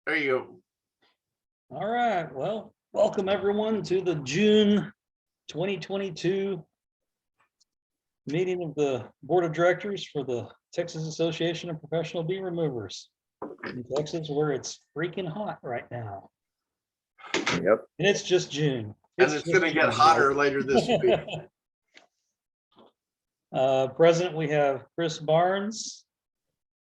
There you All right, well, welcome everyone to the June 2022 meeting of the Board of Directors for the Texas Association of Professional Bee Removers in Texas, where it's freaking hot right now. Yep. And it's just June. go. And it's gonna get hotter later this week. President, we have Chris Barnes,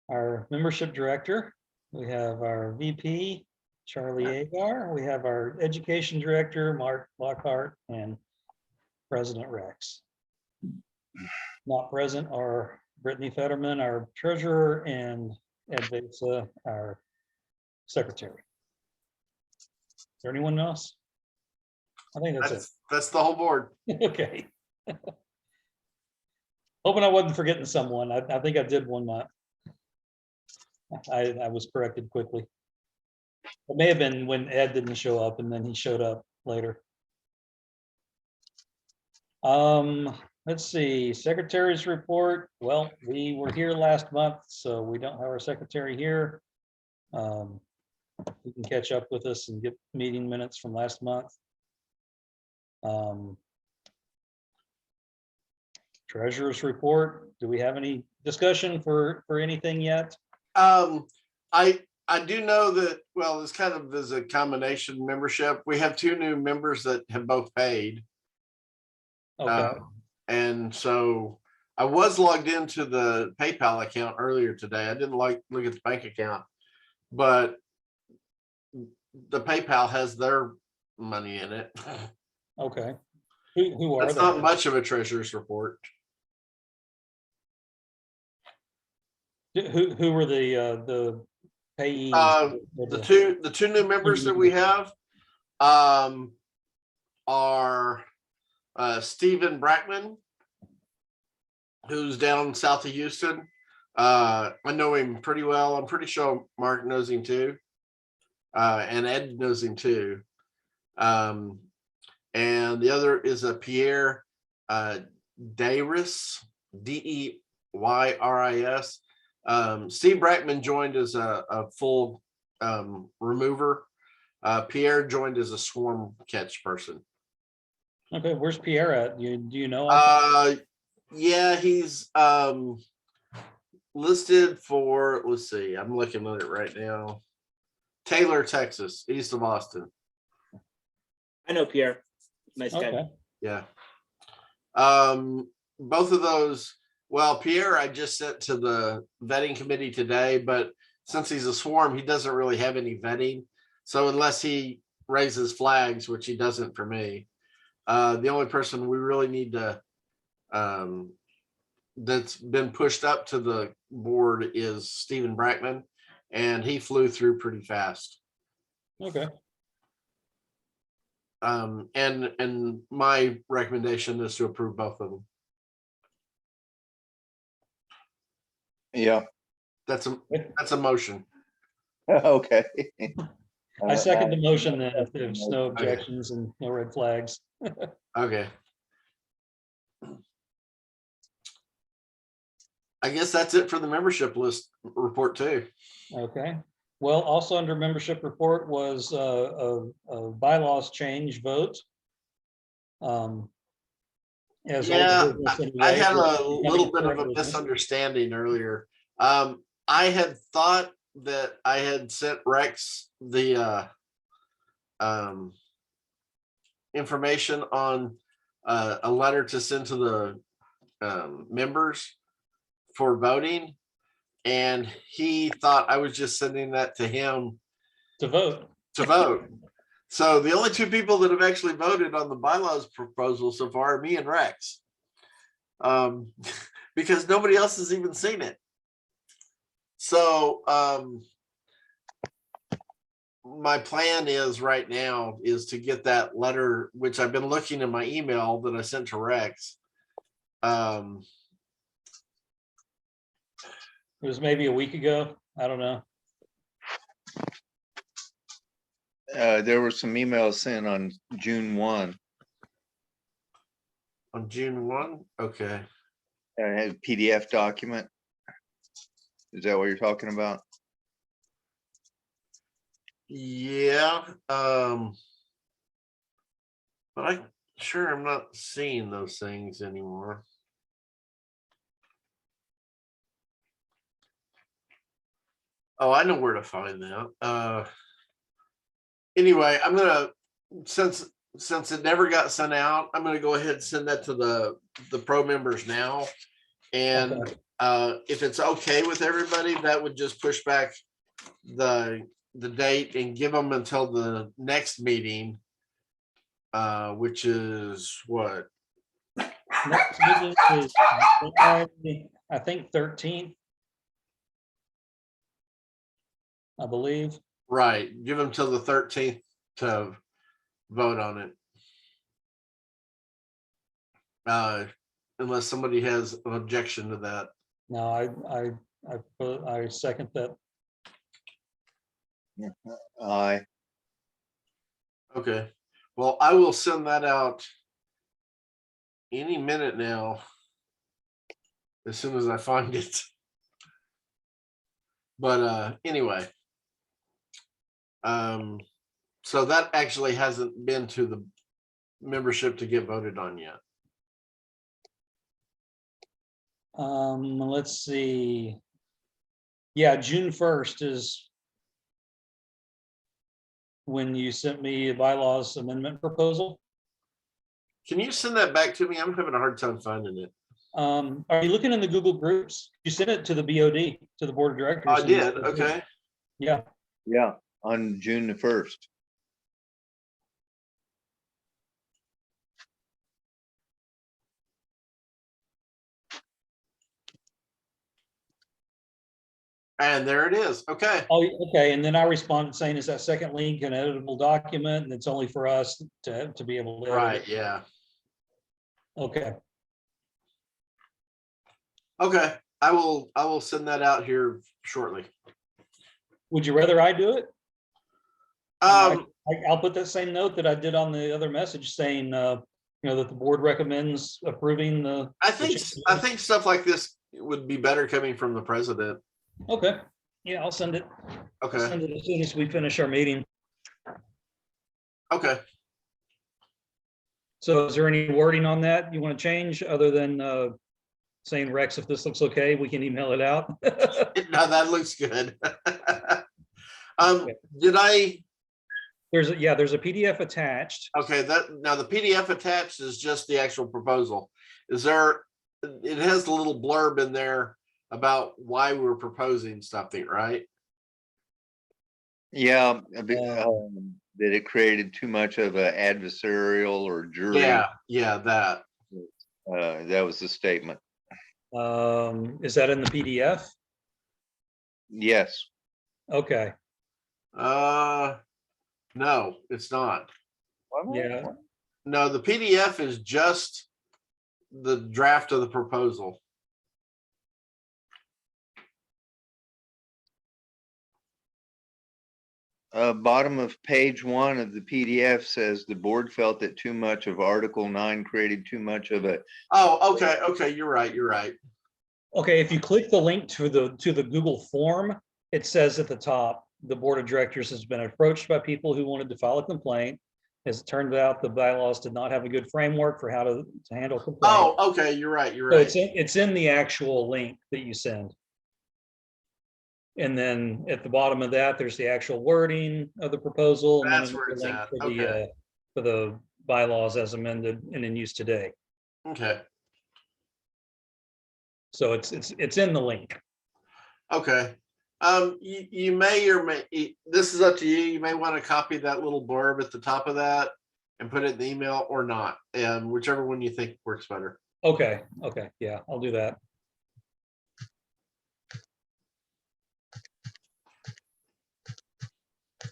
our membership director. We have our VP, Charlie Agar. We have our education director, Mark Lockhart, and President Rex. Not present are Brittany Fetterman, our treasurer, and Ed Vesa, our secretary. Is there anyone else? I think that's it. That's the whole board. Okay. Hoping I wasn't forgetting someone. I think I did one month. I was corrected quickly. It may have been when Ed didn't show up and then he showed up later. Let's see, secretary's report. Well, we were here last month, so we don't have our secretary here. You can catch up with us and get meeting minutes from last month. Treasurer's report. Do we have any discussion for anything yet? I do know that, well, it's kind of as a combination membership. We have two new members that have both paid. Okay, And so I was logged into the PayPal account earlier today. I didn't look at the bank account, but the PayPal has their money in it. okay. Who are That's they? not much of a treasurer's report. Who were the payees? The two new members that we have are Stephen Brackman, who's down south of Houston. I know him pretty well. I'm pretty sure Mark knows him too. And Ed knows him too. And the other is a Pierre Dayris, Deyris. Steve Brackman joined as a full remover. Pierre joined as a swarm catch person. Okay, where's Pierre at? Do you know? Yeah, he's listed for, let's see, I'm looking at it right now. Taylor, Texas, east of Austin. I know Pierre. Nice guy. Okay, Yeah. Both of those, well, Pierre, I just sent to the vetting committee today, but since he's a swarm, he doesn't really have any vetting. So unless he raises flags, which he doesn't for me, the only person we really need to, that's been pushed up to the board is Stephen Brackman, and he flew through pretty fast. okay. And my recommendation is to approve both of them. Yeah. That's a motion. Okay. I second the motion then if there's no objections and no red flags. Okay. I guess that's it for the membership list report too. Okay, well, also under membership report was a bylaws change vote. As Yeah, old business I anyway, had but a little bit of a business. misunderstanding earlier. I had thought that I had sent Rex the information on a letter to send to the members for voting, and he thought I was just sending that to him To vote. to vote. So the only two people that have actually voted on the bylaws proposal so far are me and Rex, because nobody else has even seen it. So my plan is right now is to get that letter, which I've been looking in my email that I sent to Rex. It was maybe a week ago. I don't know. There were some emails sent on June 1. On June 1? Okay. I had a PDF document. Is that what you're talking about? Yeah, but I'm not seeing those things anymore. Oh, I know where to find that. Anyway, I'm gonna, since it never got sent out, I'm gonna go ahead and send that to the pro members now. And if it's okay with everybody, that would just push back the date and give them until the next meeting, which is what? Next meeting is July, I think 13th. I believe. Right, give them till the 13th to vote on it. Unless somebody has an objection to that. No, I second that. Aye. Okay, well, I will send that out any minute now, as soon as I find it. But anyway, so that actually hasn't been to the membership to get voted on yet. Let's see. Yeah, June 1st is when you sent me a bylaws amendment proposal. Can you send that back to me? I'm having a hard time finding it. Are you looking in the Google Groups? You sent it to the BOD, to the Board of Directors. I did, okay. Yeah, Yeah, on June the 1st. And there it is, okay. oh, okay, and then I responded saying, is that second link an editable document, and it's only for us to be able to edit Right, it? yeah. Okay, Okay, I will send that out here shortly. would you rather I do it? Um, I'll put that same note that I did on the other message saying, that the board recommends approving the. I think stuff like this would be better coming from the president. Okay, yeah, I'll send it. I'll Okay, send it as soon as we finish our meeting. okay. So is there any wording on that you want to change other than saying, Rex, if this looks okay, we can email it out? No, that looks good. Okay. Did I? There's a PDF attached. Okay, now the PDF attached is just the actual proposal. Is there? It has the little blurb in there about why we're proposing something, right? Yeah, that it created too much of an adversarial or jury. Yeah, that. That was the statement. Is that in the PDF? Yes. Okay, No, it's not. yeah, No, the PDF is just the draft of the proposal. Bottom of page 1 of the PDF says the board felt that too much of Article 9 created too much of a. Oh, okay, you're right. okay, if you click the link to the Google form, it says at the top, the Board of Directors has been approached by people who wanted to file a complaint. As it turned out, the bylaws did not have a good framework for how to handle complaints. Oh, okay, you're right. So it's in the actual link that you send. And then at the bottom of that, there's the actual wording of the proposal. And then That's where the it's link at. for Okay. for the bylaws as amended and in use today. Okay. So it's in the link. Okay. You may or may, this is up to you. You may want to copy that little blurb at the top of that and put it in the email or not, and whichever one you think works better. Okay, yeah, I'll do that.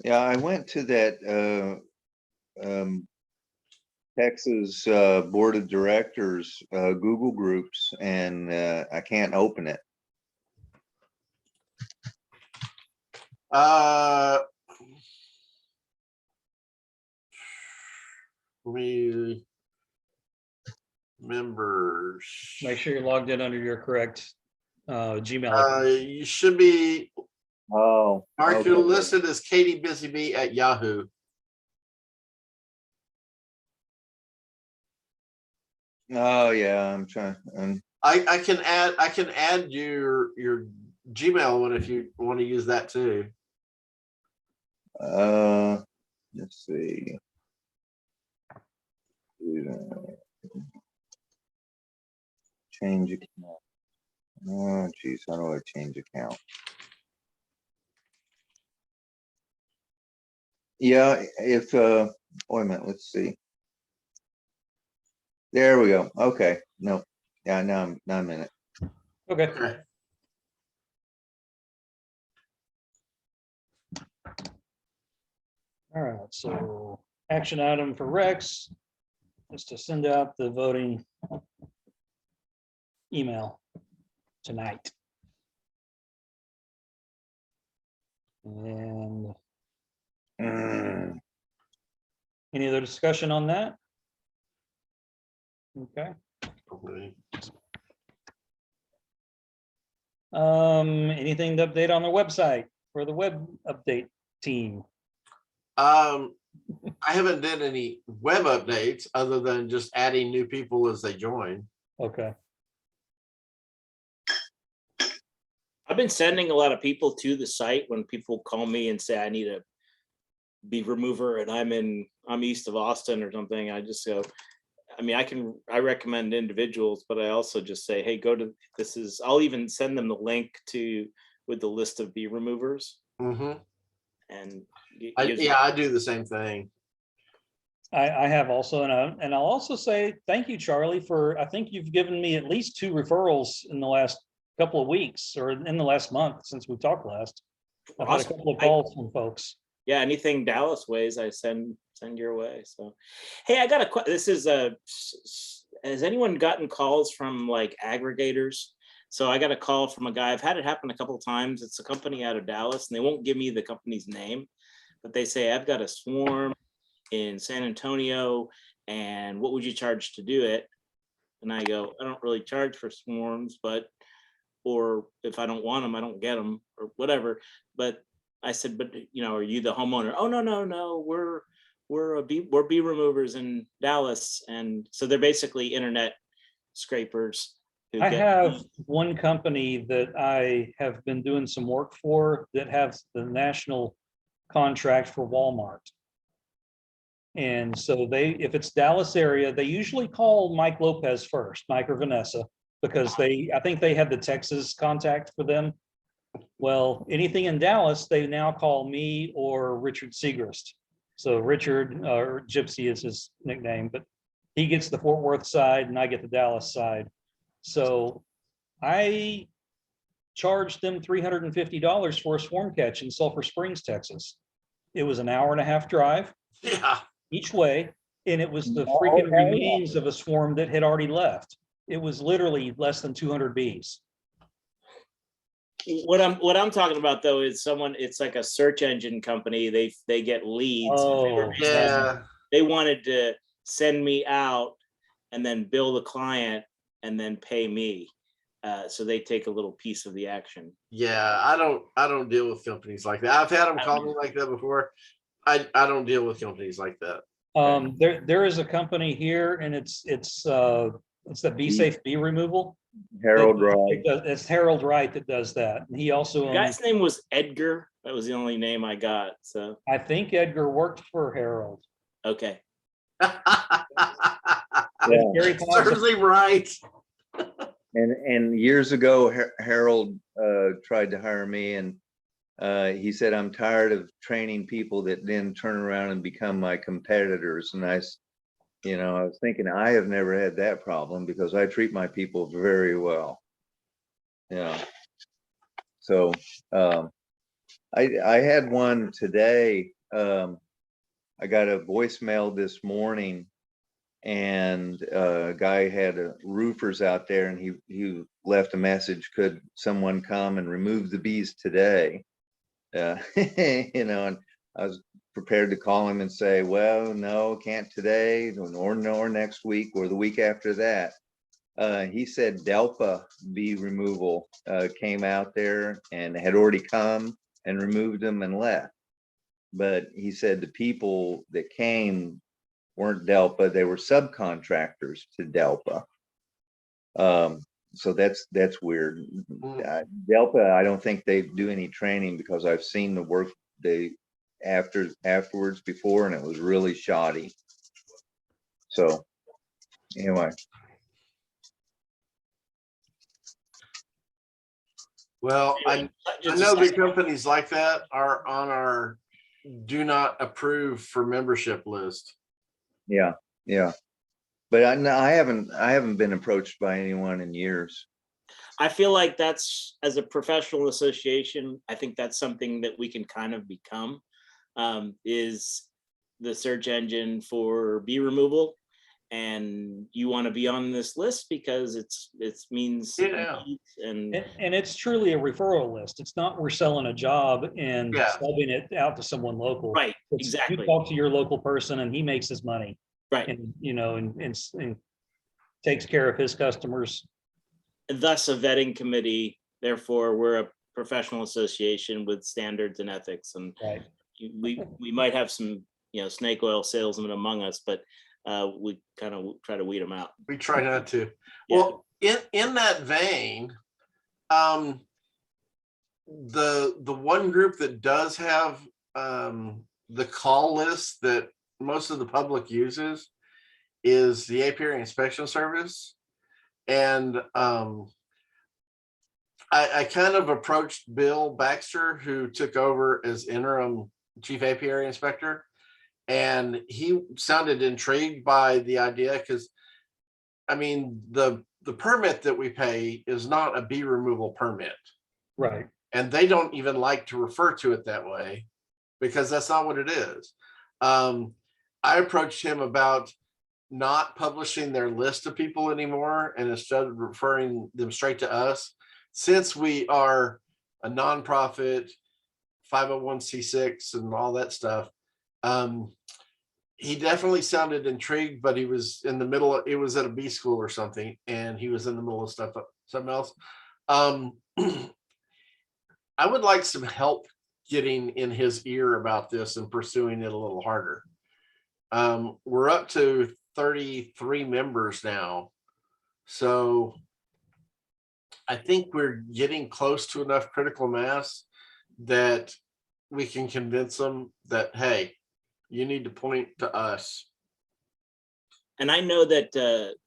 Yeah, I went to that Texas Board of Directors Google Groups, and I can't open it. Members. Make sure you're logged in under your correct Gmail. You should be Oh. Mark, you're okay. listed as Katie Busy Bee at Yahoo. Oh, yeah, I'm trying, I can add your Gmail one if you want to use that too. let's see. Change account. Oh, geez, how do I change account? Yeah, if, wait a minute, let's see. There we go. Okay, no, yeah, now I'm in it. Okay. Okay. All right, so action item for Rex is to send out the voting email tonight. And Mm, any other discussion on that? Okay. Okay. Anything to update on the website for the web update team? I haven't done any web updates other than just adding new people as they join. Okay, I've been sending a lot of people to the site when people call me and say I need a bee remover and I'm east of Austin or something. I just go, I mean, I recommend individuals, but I also just say, hey, go to I'll even send them the link with the list of bee removers. Mhm. And Yeah, I do the same thing. I have also, and I'll also say thank you, Charlie, for, I think you've given me at least 2 referrals in the last couple of weeks or in the last month since we talked last. I've had a Awesome. couple of calls from folks. Yeah, anything Dallas ways, I send your way. So, hey, I got this is has anyone gotten calls from like aggregators? So I got a call from a guy. I've had it happen a couple of times. It's a company out of Dallas, and they won't give me the company's name, but they say I've got a swarm in San Antonio, and what would you charge to do it? And I go, I don't really charge for swarms, or if I don't want them, I don't get them, or whatever. But I said, but are you the homeowner? Oh, no, we're bee removers in Dallas, and so they're basically internet scrapers. I have one company that I have been doing some work for that has the national contract for Walmart. And so if it's Dallas area, they usually call Mike Lopez first, Mike or Vanessa, because I think they have the Texas contact for them. Well, anything in Dallas, they now call me or Richard Segrist. So Richard, or Gypsy is his nickname, but he gets the Fort Worth side and I get the Dallas side. So I charged them $350 for a swarm catch in Sulphur Springs, Texas. It was an 1.5-hour drive Yeah. each way, and it was the freaking remains of a swarm that had already left. It was literally less than 200 bees. What I'm talking about though is it's like a search engine company. They get leads. Oh, Yeah. They wanted to send me out and then bill the client and then pay me. So they take a little piece of the action. Yeah. I don't deal with companies like that. I've had them call me like that before. I don't deal with companies like that. there is a company here, and it's that Be Safe Bee Removal. Harold Wright. It's Harold Wright that does that. And he also The guy's name was Edgar. That was the only name I got. So I think Edgar worked for Harold. okay. Yeah. Very Serves him right. And years ago, Harold tried to hire me, and he said, I'm tired of training people that then turn around and become my competitors. And I was thinking, I have never had that problem because I treat my people very well. Yeah. So I had one today. I got a voicemail this morning, and a guy had roofers out there, and he left a message, could someone come and remove the bees today? And I was prepared to call him and say, well, no, can't today, nor next week or the week after that. He said Delpa bee removal came out there and had already come, and removed them and left. But he said the people that came weren't Delpa, they were subcontractors to Delpa. So that's weird. Delpa, I don't think they do any training, because I've seen the work they afterwards before, and it was really shoddy. So anyway, Well, I Just a know that second. companies like that are on our do not approve for membership list. yeah. But I haven't been approached by anyone in years. I feel like that's, as a professional association, I think that's something that we can kind of become, is the search engine for bee removal. And you want to be on this list because it means Yeah. and And it's truly a referral list. It's not we're selling a job and Yeah. subbing it out to someone local. right, It's exactly, You talk to your local person and he makes his money right. and, and takes care of his customers. And thus a vetting committee. Therefore, we're a professional association with standards and ethics. And Right. we might have some, snake oil salesmen among us, but we kind of try to weed them out. We try not to. Yeah. Well, in that vein, the one group that does have the call list that most of the public uses is the Apiary Inspection Service. And I kind of approached Bill Baxter, who took over as interim chief apiary inspector, and he sounded intrigued by the idea, because I mean, the permit that we pay is not a bee removal permit, Right. and they don't even like to refer to it that way, because that's not what it is. I approached him about not publishing their list of people anymore, and instead of referring them straight to us, since we are a nonprofit 501c6 and all that stuff. He definitely sounded intrigued, but he was in the middle of, it was at a B school or something, and he was in the middle of something else. I would like some help getting in his ear about this and pursuing it a little harder. We're up to 33 members now, so I think we're getting close to enough critical mass that we can convince them that, hey, you need to point to us. And I know that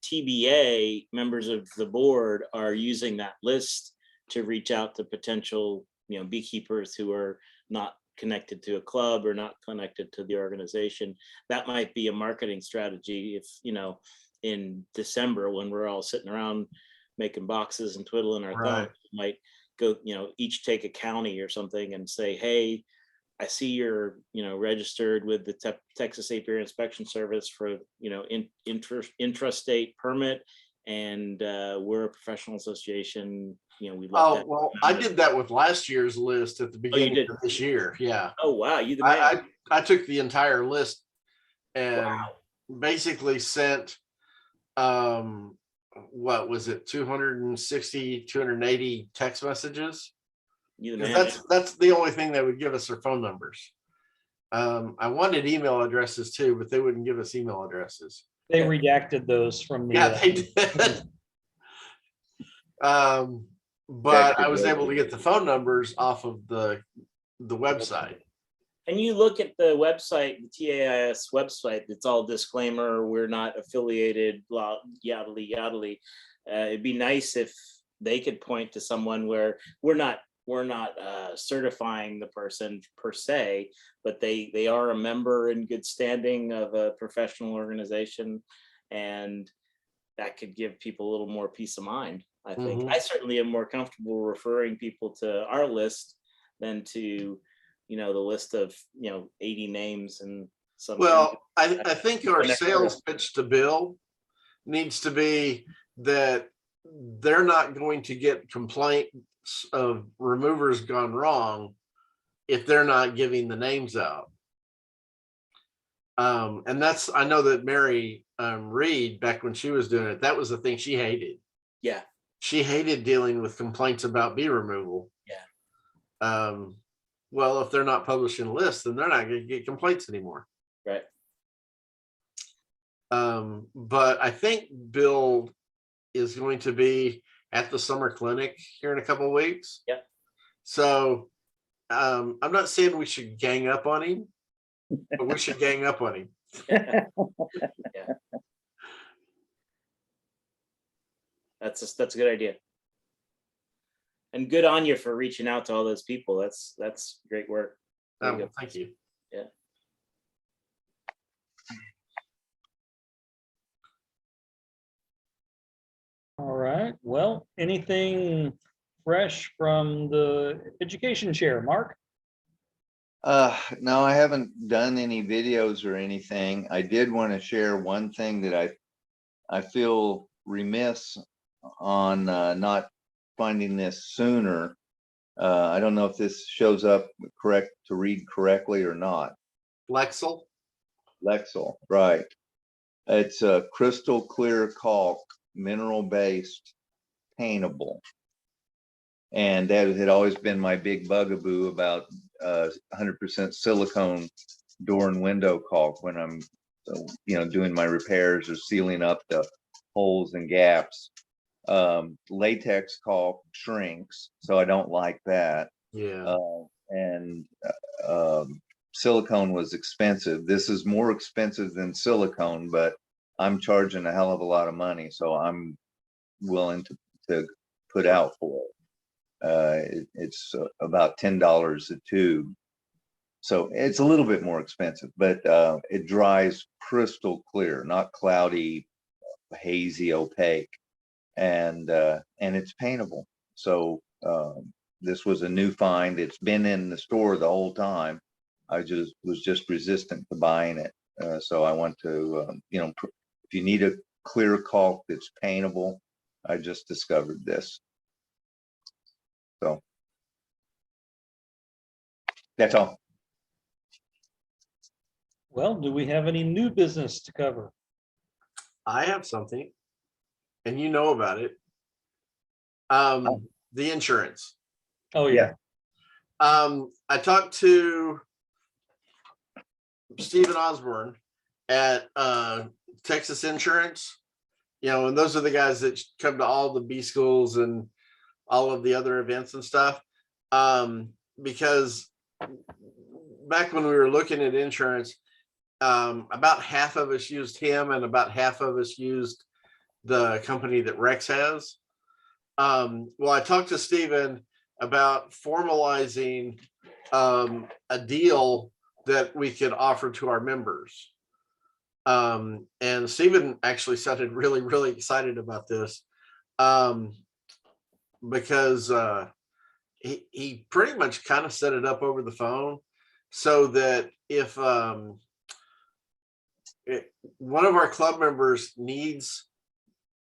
TBA members of the board are using that list to reach out to potential, beekeepers who are not connected to a club or not connected to the organization. That might be a marketing strategy if, in December, when we're all sitting around making boxes and twiddling our Right. thumbs, might go, each take a county or something and say, hey, I see you're, registered with the Texas Apiary Inspection Service for, intrastate permit, and we're a professional association. We love Oh, that. well, I did that with last year's list at the beginning did? of this year. Yeah. Oh, wow, you the man. I took the entire list and Wow. basically sent, what was it, 260, 280 text messages. You the 'Cause man. that's the only thing that would give us their phone numbers. I wanted email addresses too, but they wouldn't give us email addresses. They redacted those from the. Yeah, they did. But I was able to get the phone numbers off of the website. And you look at the website, the TAIS website, it's all disclaimer, we're not affiliated, blah, yadly, yadly. It'd be nice if they could point to someone where we're not certifying the person per se, but they are a member in good standing of a professional organization, and that could give people a little more peace of mind. I think Mhm. I certainly am more comfortable referring people to our list than to, the list of 80 names and some. Well, I think our Never sales pitch to Bill needs to be that they're not going to get complaints of removers gone wrong if they're not giving the names out. And that's, I know that Mary Reed, back when she was doing it, that was the thing she hated. Yeah. She hated dealing with complaints about bee removal. Yeah. Well, if they're not publishing lists, then they're not going to get complaints anymore. Right. But I think Bill is going to be at the summer clinic here in a couple of weeks. Yep. So I'm not saying we should gang up on him, but we should gang up on him. That's a good idea. And good on you for reaching out to all those people. That's great work. Very good. Thank you. Yeah. All right, well, anything fresh from the education chair, Mark? No, I haven't done any videos or anything. I did want to share one thing that I feel remiss on not finding this sooner. I don't know if this shows up correct to read correctly or not. Lexel. Lexel, right. It's a crystal clear caulk, mineral based, paintable. And that had always been my big bugaboo about 100% silicone door and window caulk when I'm, doing my repairs or sealing up the holes and gaps. Latex caulk shrinks, so I don't like that. Yeah. And silicone was expensive. This is more expensive than silicone, but I'm charging a hell of a lot of money, so I'm willing to put out for it. It's about $10 a tube, so it's a little bit more expensive, but it dries crystal clear, not cloudy, hazy, opaque, and it's paintable. So this was a new find. It's been in the store the whole time. I was just resistant to buying it. So I want to, if you need a clear caulk that's paintable, I just discovered this. So that's all. Well, do we have any new business to cover? I have something, and you know about it. The insurance. Oh, yeah. I talked to Stephen Osborne at Texas Insurance, and those are the guys that come to all the B schools and all of the other events and stuff. Because back when we were looking at insurance, about half of us used him and about half of us used the company that Rex has. Well, I talked to Stephen about formalizing a deal that we could offer to our members. And Stephen actually sounded really, really excited about this because he pretty much kind of set it up over the phone so that if one of our club members needs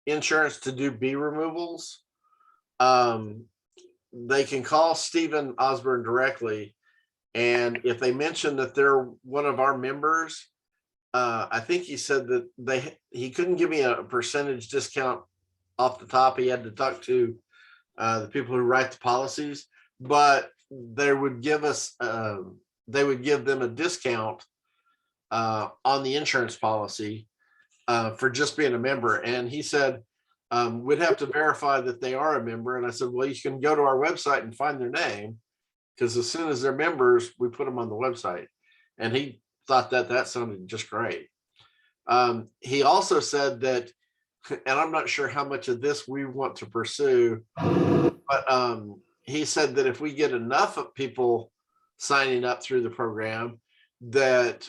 insurance to do bee removals, they can call Stephen Osborne directly. And if they mention that they're one of our members, I think he said that he couldn't give me a percentage discount off the top. He had to talk to the people who write the policies, but they would give us, they would give them a discount on the insurance policy for just being a member. And he said, we'd have to verify that they are a member. And I said, well, you can go to our website and find their name, because as soon as they're members, we put them on the website. And he thought that sounded just great. He also said that, and I'm not sure how much of this we want to pursue, but he said that if we get enough of people signing up through the program, that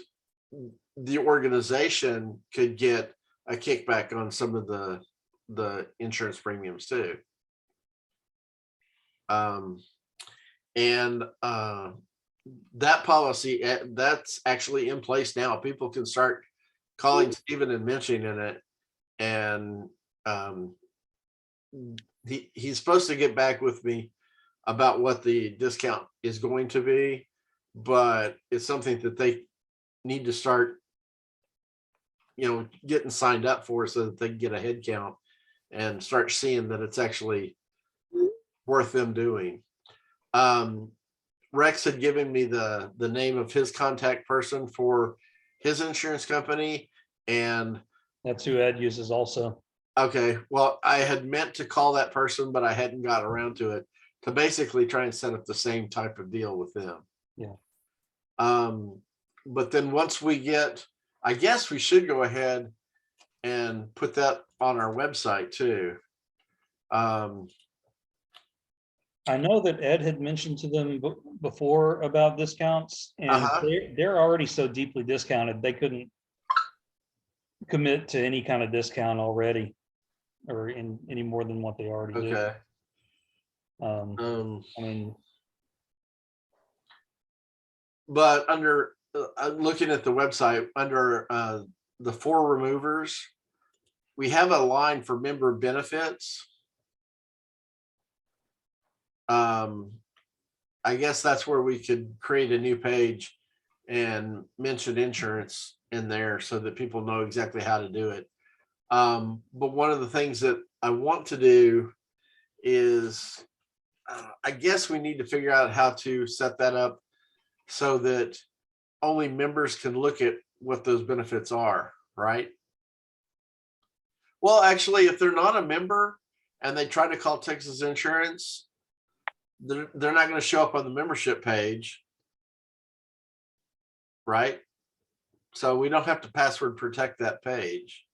the organization could get a kickback on some of the insurance premiums too. And that policy, that's actually in place now. People can start calling Stephen and mentioning it. And he's supposed to get back with me about what the discount is going to be, but it's something that they need to start, getting signed up for so that they can get a head count and start seeing that it's actually worth them doing. Rex had given me the name of his contact person for his insurance company. And That's who Ed uses also. okay, well, I had meant to call that person, but I hadn't got around to it, to basically try and set up the same type of deal with them. Yeah. But then once we get, I guess we should go ahead and put that on our website too. I know that Ed had mentioned to them before about discounts, and Uh-huh. they're already so deeply discounted, they couldn't commit to any kind of discount already, or in any more than what they already do. Okay. I mean, But under, I'm looking at the website, under the 4 removers, we have a line for member benefits. I guess that's where we could create a new page and mention insurance in there so that people know exactly how to do it. But one of the things that I want to do is, I guess we need to figure out how to set that up so that only members can look at what those benefits are, right? Well, actually, if they're not a member and they try to call Texas Insurance, they're not going to show up on the membership page, right? So we don't have to password protect that page.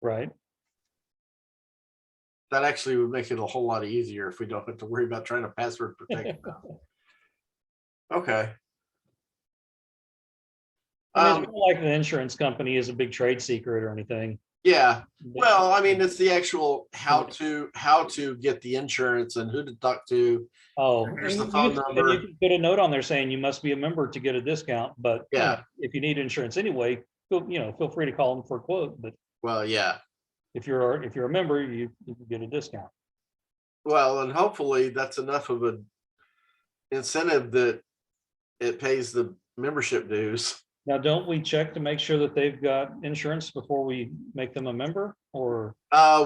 right, That actually would make it a whole lot easier if we don't have to worry about trying to password protect them. Okay. I mean, it's not like the insurance company is a big trade secret or anything. Yeah. but- Well, I mean, it's the actual how to get the insurance and who to talk to. Oh, Here's and the you phone can- number. you can put a note on there saying you must be a member to get a discount, but you Yeah. know, if you need insurance anyway, feel free to call them for a quote, but Well, yeah. if you're a member, you can get a discount. Well, and hopefully that's enough of an incentive that it pays the membership dues. Now, don't we check to make sure that they've got insurance before we make them a member, or?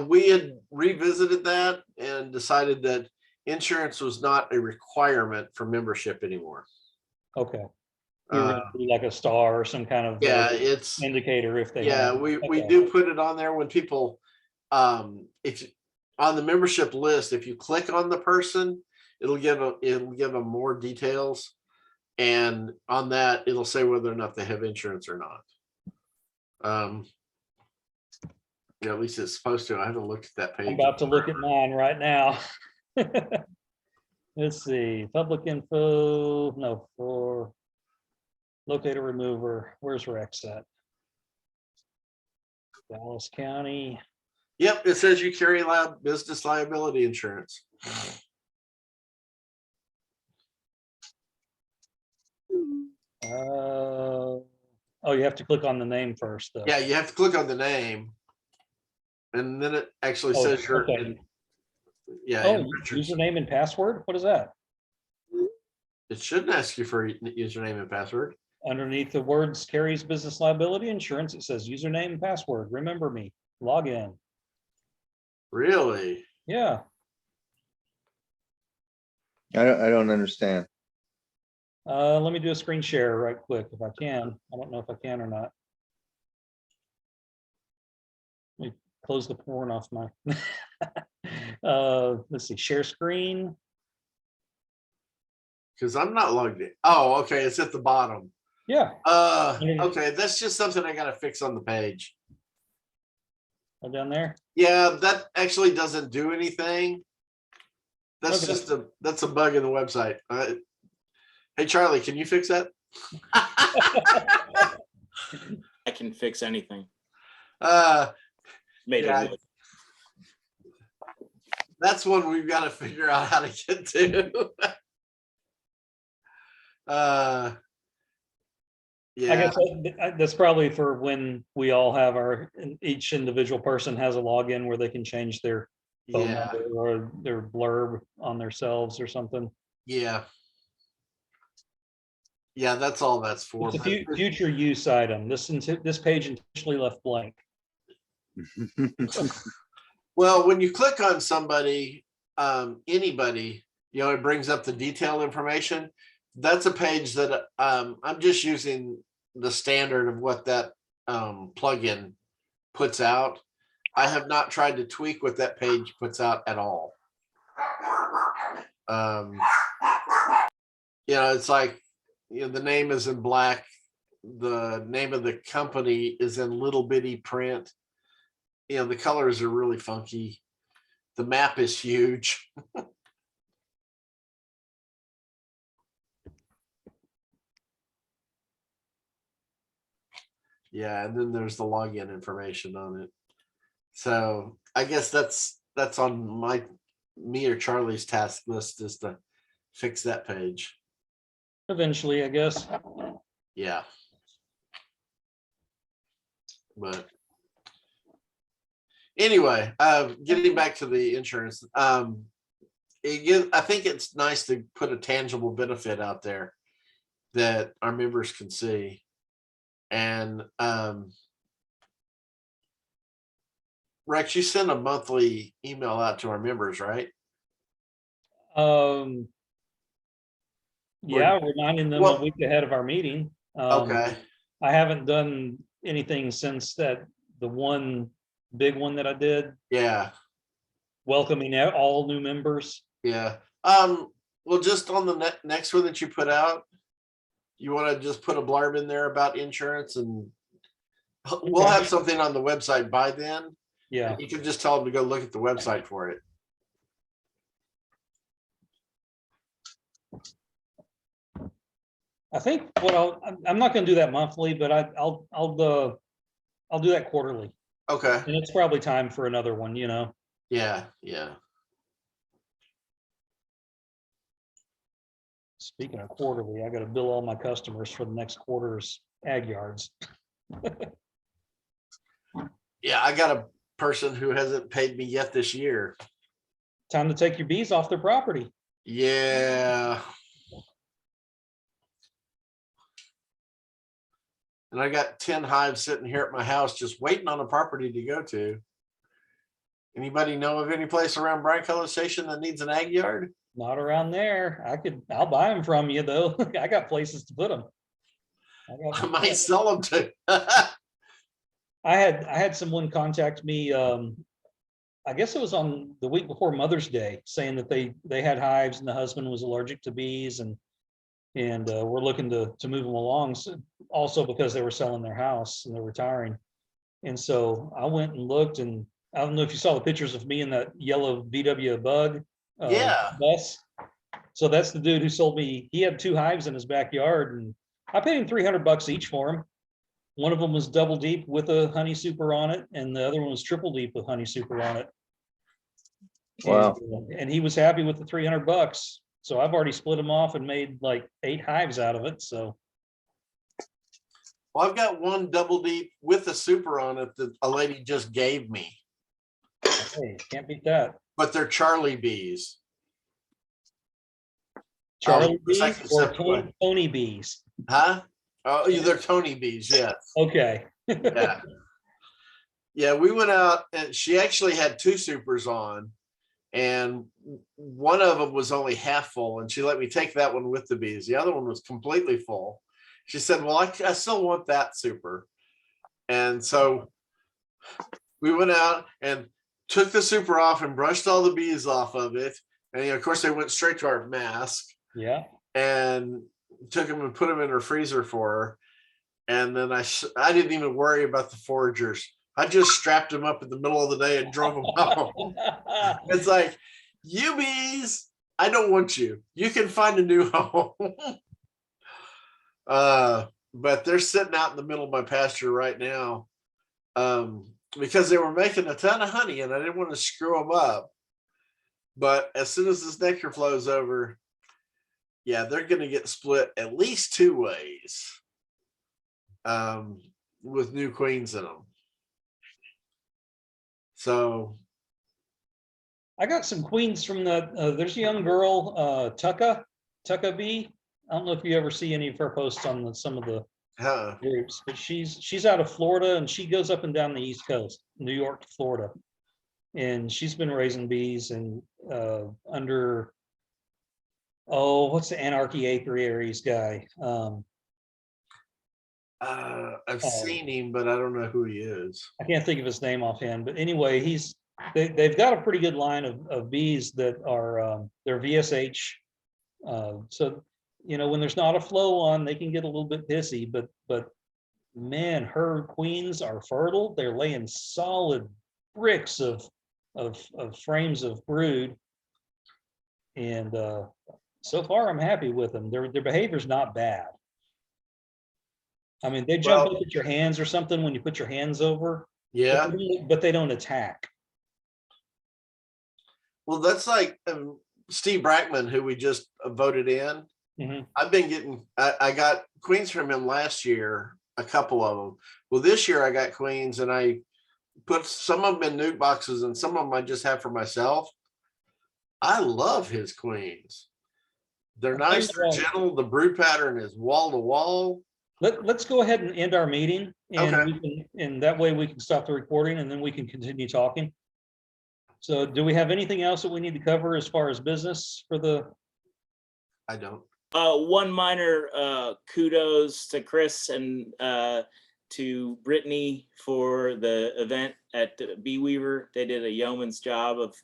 We had revisited that and decided that insurance was not a requirement for membership anymore. Okay. We were gonna do like a star or some kind of Yeah, it's, indicator if they. yeah, have- we okay. do put it on there when people, if you, on the membership list, if you click on the person, it'll give them more details. And on that, it'll say whether or not they have insurance or not. Yeah, at least it's supposed to. I haven't looked at that I'm page. about to look at mine right now. Let's see, public info, no, for locator remover, where's Rex at? Dallas County, Yep, it says you carry business liability insurance. oh, you have to click on the name first, though. Yeah, you have to click on the name. And then it actually Oh, says your, okay. yeah, Oh, and Richard's- username and password, what is that? it shouldn't ask you for username and password. Underneath the words carries business liability insurance, it says username and password, remember me, log in. Really? Yeah, I don't understand. let me do a screen share right quick if I can. I don't know if I can or not. Let me close the porn off my. Let's see, share screen. Because I'm not logged in. Oh, okay, it's at the bottom. Yeah, Okay, that's just something I gotta fix on the page. down there. Yeah, that actually doesn't do anything. That's Okay. just that's a bug in the website. Hey, Charlie, can you fix that? I can fix anything. Made Yeah. it. That's one we've got to figure out how to get to. I Yeah, guess that's probably for when we all have each individual person has a login where they can change their phone yeah, number or their blurb on themselves or something. yeah. Yeah, that's all that's for. It's a but- future use item. This page intentionally left blank. Well, when you click on somebody, anybody, it brings up the detailed information. That's a page that I'm just using the standard of what that plugin puts out. I have not tried to tweak what that page puts out at all. It's like, the name is in black. The name of the company is in little bitty print. The colors are really funky. The map is huge. Yeah, and then there's the login information on it. So I guess that's on me or Charlie's task list, is to fix that page. Eventually, I guess. Yeah. But anyway, getting back to the insurance, I think it's nice to put a tangible benefit out there that our members can see. And Rex, you send a monthly email out to our members, right? Yeah, reminding them Well- a week ahead of our meeting. Okay. I haven't done anything since the one big one that I did, Yeah. welcoming out all new members. Yeah. Well, just on the next one that you put out, you want to just put a blurb in there about insurance, and we'll Okay. have something on the website by then. Yeah, You can just tell them to go look at the website for it. I think I'm not gonna do that monthly, but I'll do that quarterly. Okay. And it's probably time for another one, Yeah. Yeah. Speaking of quarterly, I gotta bill all my customers for the next quarter's ag yards. Yeah. I got a person who hasn't paid me yet this year. Time to take your bees off their property. Yeah. And I got 10 hives sitting here at my house just waiting on a property to go to. Anybody know of any place around Bryan College Station that needs an ag yard? Not around there. I'll buy them from you though. I got places to put them. I might sell them to. I had someone contact me, I guess it was on the week before Mother's Day, saying that they had hives and the husband was allergic to bees, and we're looking to move them along. So also because they were selling their house and they're retiring. And so I went and looked, and I don't know if you saw the pictures of me in that yellow VW Bug Yeah. bus. So that's the dude who sold me. He had 2 hives in his backyard, and I paid him $300 each for them. One of them was double deep with a honey super on it, and the other one was triple deep with honey super on it. Wow. And he was happy with the $300. So I've already split them off and made like 8 hives out of it. So Well, I've got one double deep with a super on it that a lady just gave me, hey, can't beat that. but they're Charlie bees. Charlie the bees second or separate one. Tony bees? Huh? Oh, they're Tony bees. Yes. Okay. Yeah. Yeah. We went out and she actually had 2 supers on, and one of them was only half full, and she let me take that one with the bees. The other one was completely full. She said, well, I still want that super. And so we went out and took the super off and brushed all the bees off of it. And of course, they went straight to our mask, Yeah. and took them and put them in her freezer for her. And then I didn't even worry about the foragers. I just strapped them up in the middle of the day and drove them home. It's like, you bees, I don't want you. You can find a new home. But they're sitting out in the middle of my pasture right now, because they were making a ton of honey and I didn't want to screw them up. But as soon as this nectar flows over, yeah, they're going to get split at least 2 ways, with new queens in them. So I got some queens from there's a young girl, Tucka Bee. I don't know if you ever see any of her posts on some of the groups, but she's out of Florida, and she goes up and down the East Coast, New York to Florida. And she's been raising bees, and under Oh, what's the Anarchy Apiaries guy? I've Oh. seen him, but I don't know who he is. I can't think of his name offhand, but anyway, they've got a pretty good line of bees that are, they're VSH. So, when there's not a flow on, they can get a little bit pissy, but man, her queens are fertile. They're laying solid bricks of frames of brood. And so far I'm happy with them. Their behavior's not bad. I mean, they jump Well- up at your hands or something when you put your hands over, Yeah. but they don't attack. Well, that's like Steve Brackman, who we just voted in. Mhm. I've been getting, I got queens from him last year, a couple of them. Well, this year I got queens and I put some of them in nuke boxes and some of them I just have for myself. I love his queens. They're I'll tell nice, you they're what. gentle. The brood pattern is wall to wall. Let's go ahead and end our meeting and Okay. and that way we can stop the recording and then we can continue talking. So do we have anything else that we need to cover as far as business for the, I don't. One minor kudos to Chris and to Brittany for the event at Bee Weaver. They did a yeoman's job of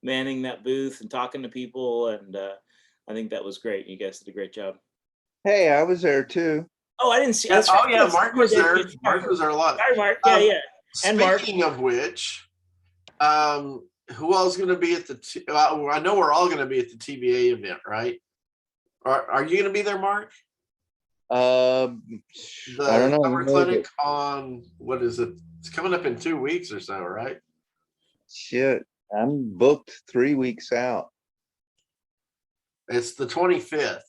manning that booth and talking to people, and I think that was great. You guys did a great job. Hey, I was there too. Oh, I didn't see. Oh yeah, Mark was there. Sorry, Mark was there a lot. Mark. Yeah, yeah. And Mark. Speaking of which, who else going to be at the? I know we're all going to be at the TBA event, right? Are you going to be there, Mark? I The don't know. summer clinic on what is it? It's coming up in 2 weeks or so, right? Shit, I'm booked 3 weeks out. It's the 25th.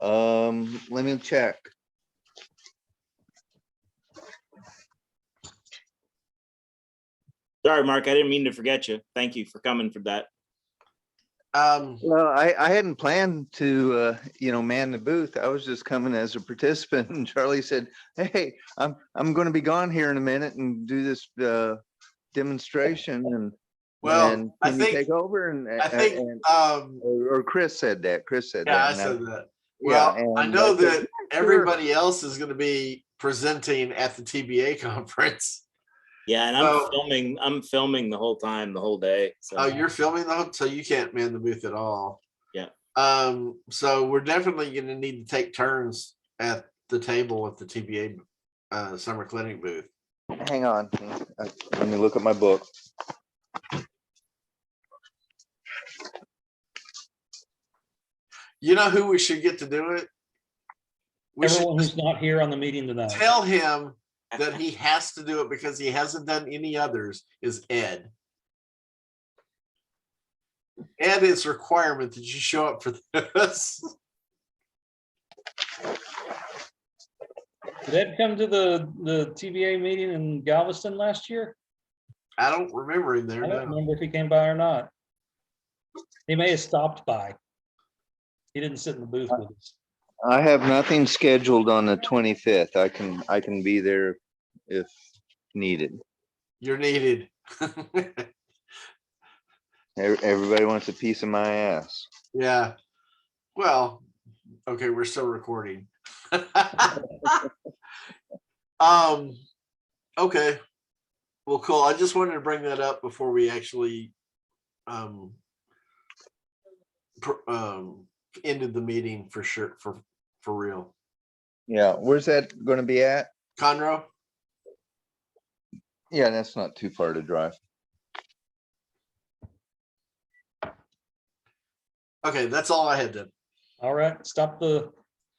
Let me check. Sorry, Mark. I didn't mean to forget you. Thank you for coming for that. Well, I hadn't planned to, man the booth. I was just coming as a participant, and Charlie said, "Hey, I'm going to be gone here in a minute and do this demonstration, and Well, and I can you think- take over?" And I think, or Chris said that. Chris said yeah, that. I and said that. yeah, Well, I and know I said, that everybody else is going to be presenting at the TBA conference. Yeah, and I'm filming the whole time, the whole day. So. Oh, you're filming though, so you can't man the booth at all. Yeah. So we're definitely going to need to take turns at the table at the TBA summer clinic booth. Hang on, let me look at my book. You know who we should get to do it? We should everyone who's not here on the meeting tonight? tell him that he has to do it because he hasn't done any others is Ed. Ed is requirement that you show up for this. Did Ed come to the TBA meeting in Galveston last year? I don't remember him there. I don't No. remember if he came by or not. He may have stopped by. He didn't sit in the booth with us. I have nothing scheduled on the 25th. I can be there if needed. You're needed. Everybody wants a piece of my ass. Yeah. Well, okay, we're still recording. Okay. Well, cool. I just wanted to bring that up before we actually ended the meeting for sure, for real. Yeah, where's that going to be at? Conroe? Yeah, that's not too far to drive. Okay, that's all I had then. All right,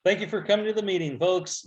thank you for coming to the meeting, folks.